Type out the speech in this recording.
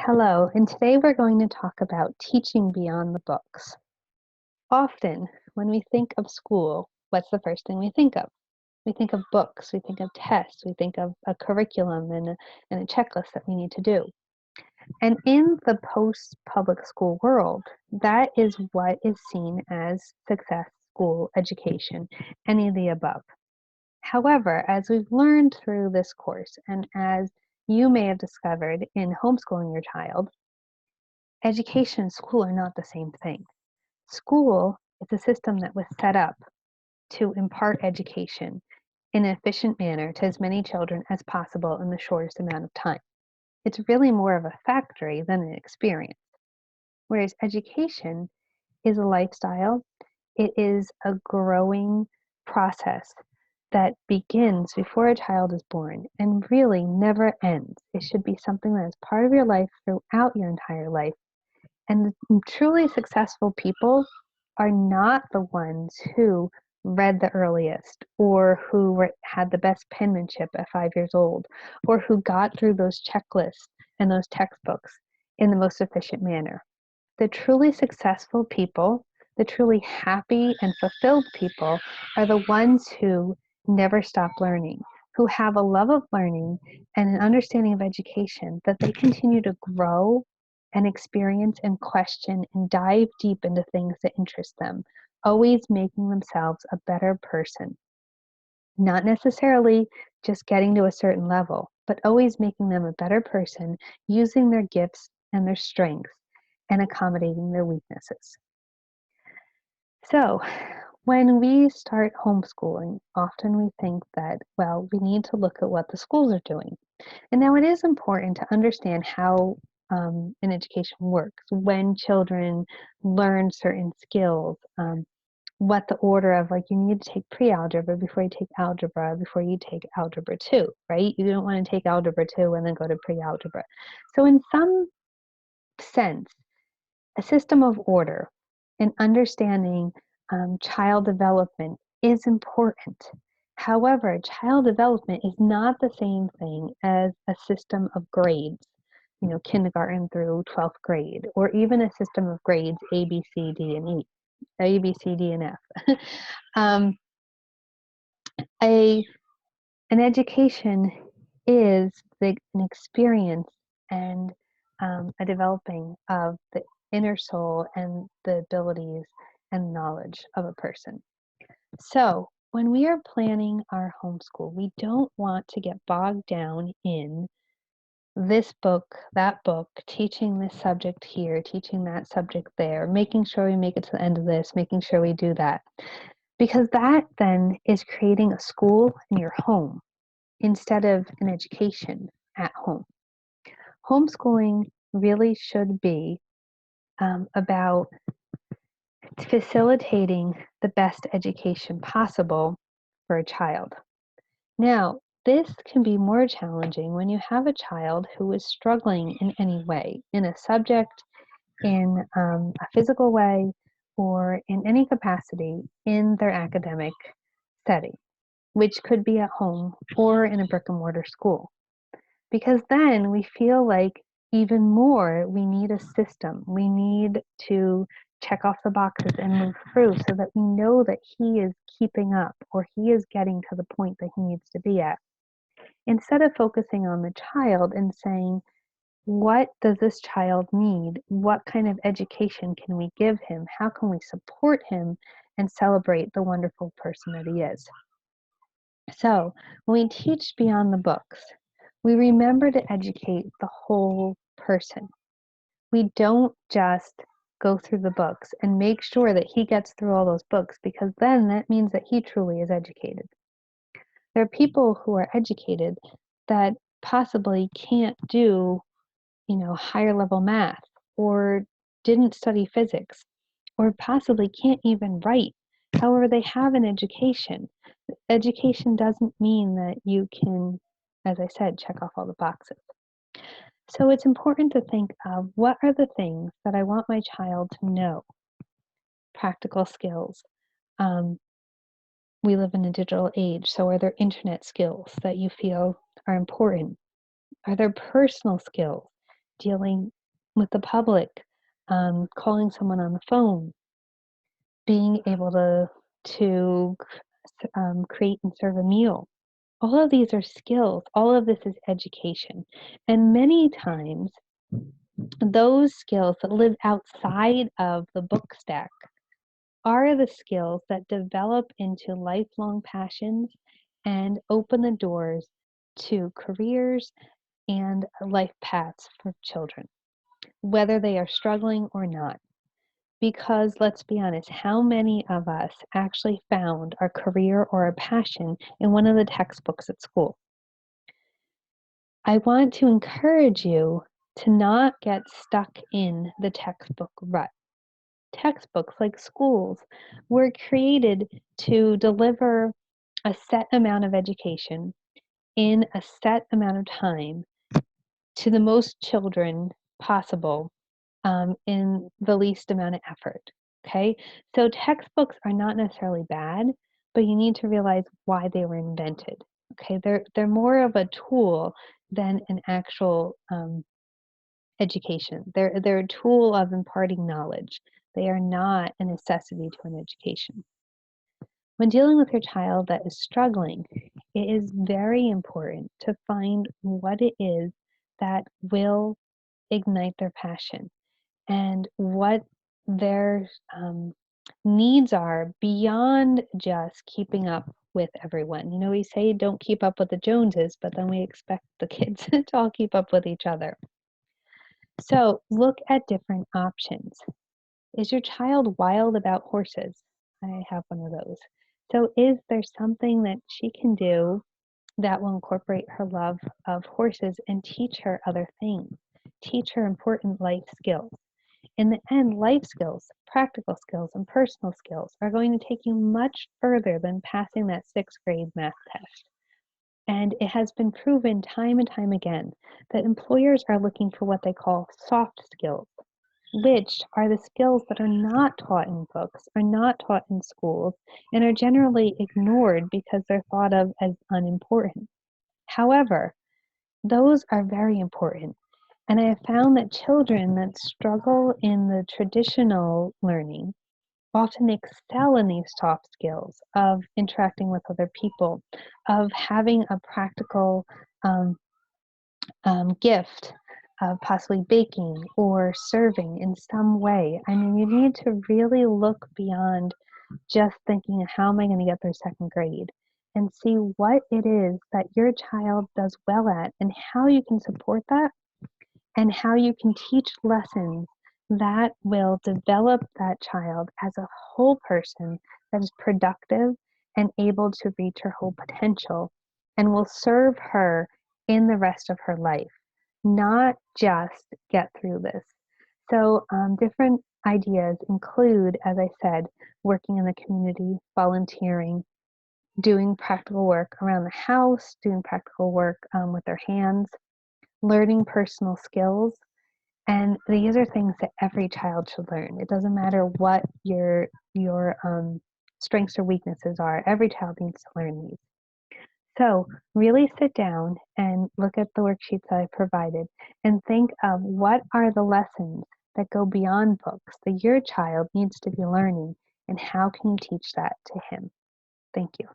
Hello, and today we're going to talk about teaching beyond the books. Often, when we think of school, what's the first thing we think of? We think of books, we think of tests, we think of a curriculum and a checklist that we need to do. And in the post public school world, that is what is seen as success, school, education, any of the above. However, as we've learned through this course, and as you may have discovered in homeschooling your child, education and school are not the same thing. School is a system that was set up to impart education in an efficient manner to as many children as possible in the shortest amount of time. It's really more of a factory than an experience. Whereas education is a lifestyle, it is a growing process that begins before a child is born and really never ends. It should be something that is part of your life throughout your entire life. And the truly successful people are not the ones who read the earliest or who had the best penmanship at 5 years old or who got through those checklists and those textbooks in the most efficient manner. The truly successful people, the truly happy and fulfilled people, are the ones who never stop learning, who have a love of learning and an understanding of education that they continue to grow and experience and question and dive deep into things that interest them, always making themselves a better person. Not necessarily just getting to a certain level, but always making them a better person using their gifts and their strengths and accommodating their weaknesses. So, when we start homeschooling, often we think that, well, we need to look at what the schools are doing. And now it is important to understand how an education works, when children learn certain skills, what the order of, like, you need to take pre-algebra before you take algebra, before you take algebra 2, right? You don't want to take algebra 2 and then go to pre-algebra. So in some sense, a system of order and understanding child development is important. However, child development is not the same thing as a system of grades, kindergarten through 12th grade, or even a system of grades A, B, C, D, and E, A, B, C, D, and F. um, an education is an experience and a developing of the inner soul and the abilities and knowledge of a person. So when we are planning our homeschool, we don't want to get bogged down in this book, that book, teaching this subject here, teaching that subject there, making sure we make it to the end of this, making sure we do that. Because that then is creating a school in your home instead of an education at home. Homeschooling really should be about facilitating the best education possible for a child. Now, this can be more challenging when you have a child who is struggling in any way, in a subject, in a physical way, or in any capacity in their academic setting, which could be at home or in a brick and mortar school. Because then we feel like even more we need a system. We need to check off the boxes and move through so that we know that he is keeping up or he is getting to the point that he needs to be at. Instead of focusing on the child and saying, what does this child need? What kind of education can we give him? How can we support him and celebrate the wonderful person that he is? So, when we teach beyond the books, we remember to educate the whole person. We don't just go through the books and make sure that he gets through all those books, because then that means that he truly is educated. There are people who are educated that possibly can't do, higher level math, or didn't study physics, or possibly can't even write. However, they have an education. Education doesn't mean that you can, as I said, check off all the boxes. So it's important to think of, what are the things that I want my child to know? Practical skills. We live in a digital age, so are there internet skills that you feel are important? Are there personal skills? dealing with the public, calling someone on the phone, being able to create and serve a meal. All of these are skills. All of this is education. And many times, those skills that live outside of the book stack are the skills that develop into lifelong passions and open the doors to careers and life paths for children, whether they are struggling or not. Because let's be honest, how many of us actually found our career or a passion in one of the textbooks at school? I want to encourage you to not get stuck in the textbook rut. Textbooks, like schools, were created to deliver a set amount of education in a set amount of time to the most children possible, in the least amount of effort. Okay, so textbooks are not necessarily bad, but you need to realize why they were invented. Okay, they're more of a tool than an actual education. They're a tool of imparting knowledge. They are not a necessity to an education. When dealing with your child that is struggling, it is very important to find what it is that will ignite their passion and what their needs are beyond just keeping up with everyone. You know, we say don't keep up with the Joneses, but then we expect the kids to all keep up with each other. So look at different options. Is your child wild about horses? I have one of those. So is there something that she can do that will incorporate her love of horses and teach her other things? Teach her important life skills. In the end, life skills, practical skills, and personal skills are going to take you much further than passing that sixth grade math test. And it has been proven time and time again that employers are looking for what they call soft skills, which are the skills that are not taught in books, are not taught in schools, and are generally ignored because they're thought of as unimportant. However, those are very important. And I have found that children that struggle in the traditional learning often excel in these soft skills of interacting with other people, of having a practical um, gift of possibly baking or serving in some way. I mean, you need to really look beyond just thinking, how am I going to get through second grade? And see what it is that your child does well at and how you can support that and how you can teach lessons that will develop that child as a whole person that is productive and able to reach her whole potential and will serve her in the rest of her life, not just get through this. So, different ideas include, as I said, working in the community, volunteering, doing practical work around the house, doing practical work with their hands, learning personal skills. And these are things that every child should learn. It doesn't matter what your strengths or weaknesses are. Every child needs to learn these. So really sit down and look at the worksheets that I provided and think of what are the lessons that go beyond books that your child needs to be learning and how can you teach that to him? Thank you.